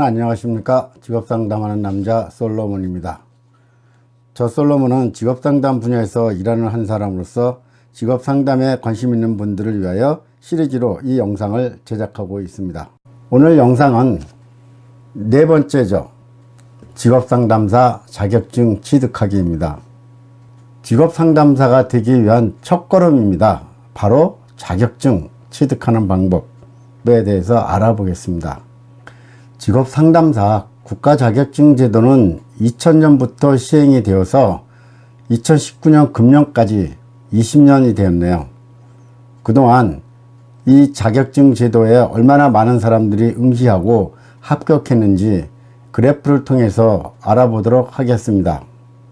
여러분 안녕하십니까? 직업상담하는 남자 솔로몬입니다. 저 솔로몬은 직업상담 분야에서 일하는 한 사람으로서 직업상담에 관심 있는 분들을 위하여 시리즈로 이 영상을 제작하고 있습니다. 오늘 영상은 네 번째죠. 직업상담사 자격증 취득하기입니다. 직업상담사가 되기 위한 첫걸음입니다. 바로 자격증 취득하는 방법에 대해서 알아보겠습니다. 직업상담사 국가자격증 제도는 2000년부터 시행이 되어서 2019년 금년까지 20년이 되었네요. 그동안 이 자격증 제도에 얼마나 많은 사람들이 응시하고 합격했는지 그래프를 통해서 알아보도록 하겠습니다.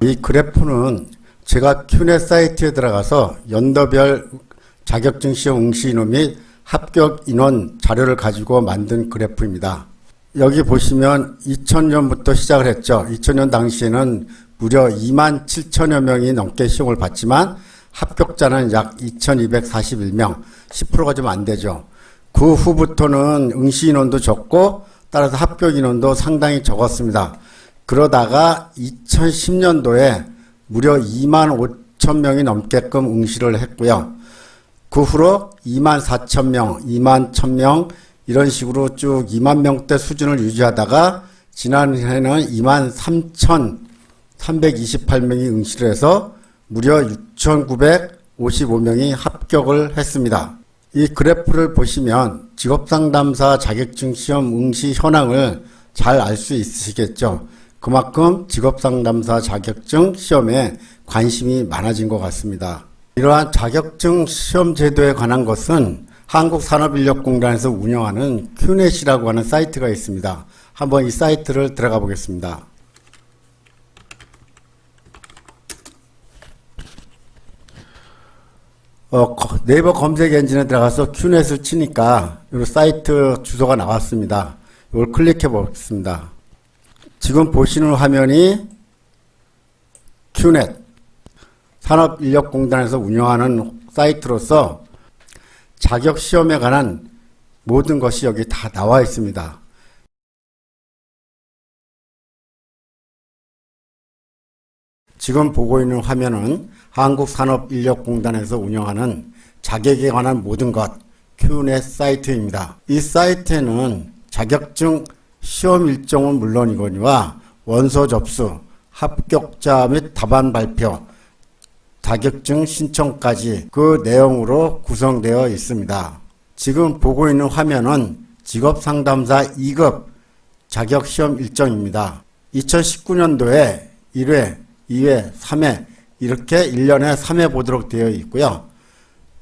이 그래프는 제가 큐넷 사이트에 들어가서 연도별 자격증 시험 응시 인원 및 합격 인원 자료를 가지고 만든 그래프입니다. 여기 보시면 2000년부터 시작을 했죠. 2000년 당시에는 무려 27,000여 명이 넘게 시험을 봤지만 합격자는 약 2241명, 10%가 좀 안 되죠. 그 후부터는 응시 인원도 적고 따라서 합격 인원도 상당히 적었습니다. 그러다가 2010년도에 무려 25,000명이 넘게끔 응시를 했고요. 그 후로 24,000명, 21,000명 이런 식으로 쭉 2만 명대 수준을 유지하다가 지난해는 23,328명이 응시를 해서 무려 6,955명이 합격을 했습니다. 이 그래프를 보시면 직업상담사 자격증 시험 응시 현황을 잘 알 수 있으시겠죠. 그만큼 직업상담사 자격증 시험에 관심이 많아진 것 같습니다. 이러한 자격증 시험 제도에 관한 것은 한국산업인력공단에서 운영하는 큐넷이라고 하는 사이트가 있습니다. 한번 이 사이트를 들어가 보겠습니다. 네이버 검색 엔진에 들어가서 큐넷을 치니까 이 사이트 주소가 나왔습니다. 이걸 클릭해 보겠습니다. 지금 보시는 화면이 큐넷 산업인력공단에서 운영하는 사이트로서 자격시험에 관한 모든 것이 여기 다 나와 있습니다. 지금 보고 있는 화면은 한국산업인력공단에서 운영하는 자격에 관한 모든 것 큐넷 사이트입니다. 이 사이트에는 자격증 시험 일정은 물론이거니와 원서 접수, 합격자 및 답안 발표, 자격증 신청까지 그 내용으로 구성되어 있습니다. 지금 보고 있는 화면은 직업상담사 2급 자격시험 일정입니다. 2019년도에 1회, 2회, 3회 이렇게 1년에 3회 보도록 되어 있고요.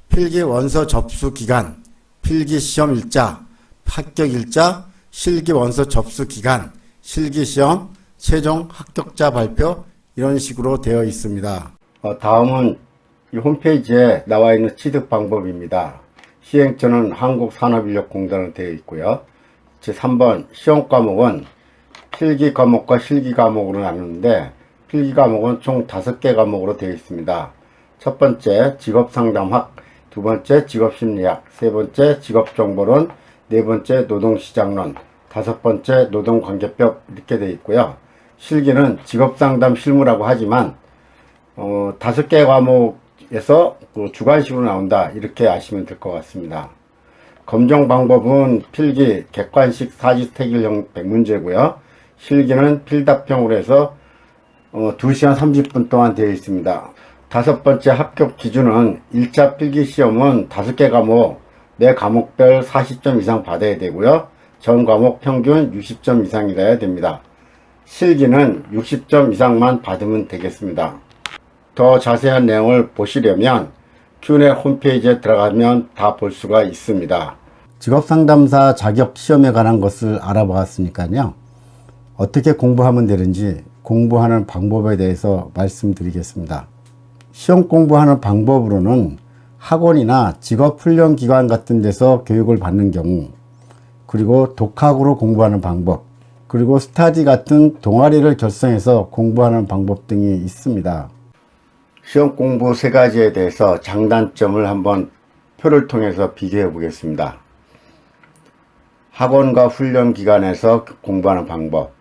필기 원서 접수 기간, 필기 시험 일자, 합격 일자, 실기 원서 접수 기간, 실기 시험, 최종 합격자 발표 이런 식으로 되어 있습니다. 다음은 이 홈페이지에 나와 있는 취득 방법입니다. 시행처는 한국산업인력공단으로 되어 있고요. 제3번 시험 과목은 필기 과목과 실기 과목으로 나누는데 필기 과목은 총 5개 과목으로 되어 있습니다. 첫 번째 직업상담학, 두 번째 직업심리학, 세 번째 직업정보론, 네 번째 노동시장론, 다섯 번째 노동관계법 이렇게 되어 있고요. 실기는 직업상담 실무라고 하지만 5개 과목에서 주관식으로 나온다 이렇게 아시면 될 것 같습니다. 검정 방법은 필기 객관식 사지택일형 100문제고요. 실기는 필답형으로 해서 2시간 30분 동안 되어 있습니다. 다섯 번째 합격 기준은 1차 필기시험은 5개 과목, 매 과목별 40점 이상 받아야 되고요. 전 과목 평균 60점 이상이라야 됩니다. 실기는 60점 이상만 받으면 되겠습니다. 더 자세한 내용을 보시려면 큐넷 홈페이지에 들어가면 다 볼 수가 있습니다. 직업상담사 자격시험에 관한 것을 알아보았으니까요. 어떻게 공부하면 되는지 공부하는 방법에 대해서 말씀드리겠습니다. 시험 공부하는 방법으로는 학원이나 직업훈련기관 같은 데서 교육을 받는 경우, 그리고 독학으로 공부하는 방법, 그리고 스타디 같은 동아리를 결성해서 공부하는 방법 등이 있습니다. 시험 공부 세 가지에 대해서 장단점을 한번 표를 통해서 비교해 보겠습니다. 학원과 훈련 기관에서 공부하는 방법,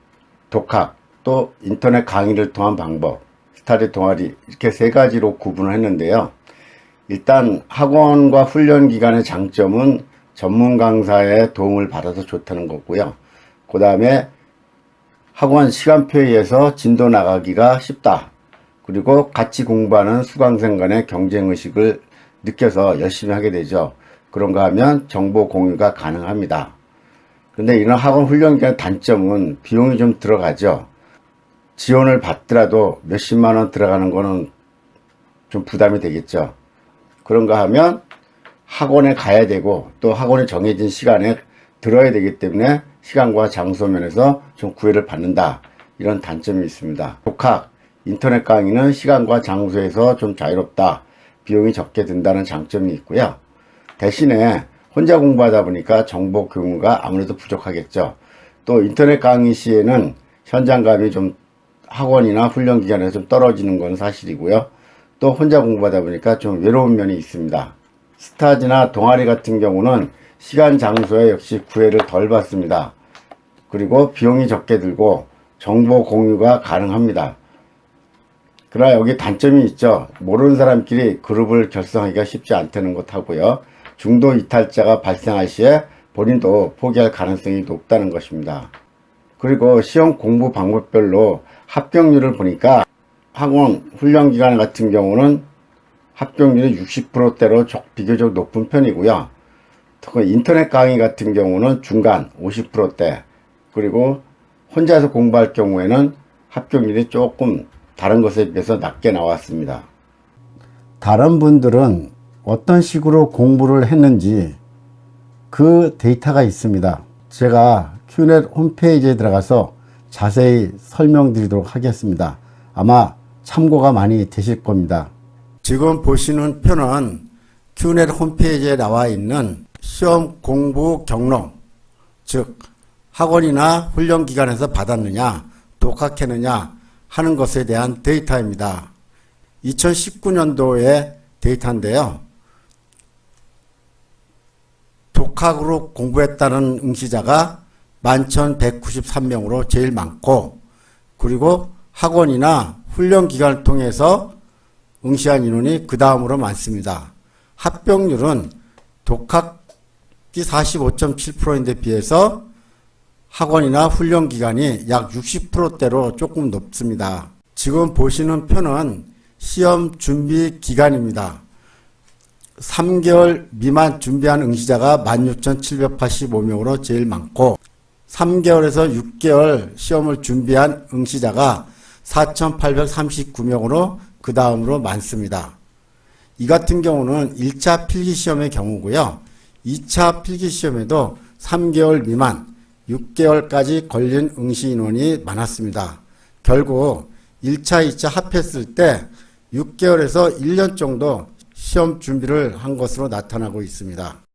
독학, 또 인터넷 강의를 통한 방법, 스터디 동아리 이렇게 세 가지로 구분을 했는데요. 일단 학원과 훈련 기관의 장점은 전문 강사의 도움을 받아서 좋다는 거고요. 그 다음에 학원 시간표에 의해서 진도 나가기가 쉽다. 그리고 같이 공부하는 수강생 간의 경쟁의식을 느껴서 열심히 하게 되죠. 그런가 하면 정보 공유가 가능합니다. 그런데 이런 학원 훈련 기관의 단점은 비용이 좀 들어가죠. 지원을 받더라도 몇십만 원 들어가는 거는 좀 부담이 되겠죠. 그런가 하면 학원에 가야 되고 또 학원에 정해진 시간에 들어야 되기 때문에 시간과 장소 면에서 좀 구애를 받는다. 이런 단점이 있습니다. 독학, 인터넷 강의는 시간과 장소에서 좀 자유롭다. 비용이 적게 든다는 장점이 있고요. 대신에 혼자 공부하다 보니까 정보 공유가 아무래도 부족하겠죠. 또 인터넷 강의 시에는 현장감이 좀 학원이나 훈련 기관에서 좀 떨어지는 건 사실이고요. 또 혼자 공부하다 보니까 좀 외로운 면이 있습니다. 스타디나 동아리 같은 경우는 시간 장소에 역시 구애를 덜 받습니다. 그리고 비용이 적게 들고 정보 공유가 가능합니다. 그러나 여기 단점이 있죠. 모르는 사람끼리 그룹을 결성하기가 쉽지 않다는 것하고요. 중도 이탈자가 발생할 시에 본인도 포기할 가능성이 높다는 것입니다. 그리고 시험 공부 방법별로 합격률을 보니까 학원 훈련기관 같은 경우는 합격률이 60%대로 비교적 높은 편이고요. 특히 인터넷 강의 같은 경우는 중간 50%대, 그리고 혼자서 공부할 경우에는 합격률이 조금 다른 것에 비해서 낮게 나왔습니다. 다른 분들은 어떤 식으로 공부를 했는지 그 데이터가 있습니다. 제가 큐넷 홈페이지에 들어가서 자세히 설명드리도록 하겠습니다. 아마 참고가 많이 되실 겁니다. 지금 보시는 표는 큐넷 홈페이지에 나와 있는 시험 공부 경로, 즉 학원이나 훈련기관에서 받았느냐 독학했느냐 하는 것에 대한 데이터입니다. 2019년도의 데이터인데요. 독학으로 공부했다는 응시자가 11,193명으로 제일 많고, 그리고 학원이나 훈련기관을 통해서 응시한 인원이 그 다음으로 많습니다. 합격률은 독학이 45.7%인데 비해서 학원이나 훈련기관이 약 60%대로 조금 높습니다. 지금 보시는 표는 시험 준비 기간입니다. 3개월 미만 준비한 응시자가 16,785명으로 제일 많고, 3개월에서 6개월 시험을 준비한 응시자가 4,839명으로 그 다음으로 많습니다. 이 같은 경우는 1차 필기시험의 경우고요. 2차 필기시험에도 3개월 미만 6개월까지 걸린 응시 인원이 많았습니다. 결국 1차, 2차 합했을 때 6개월에서 1년 정도 시험 준비를 한 것으로 나타나고 있습니다.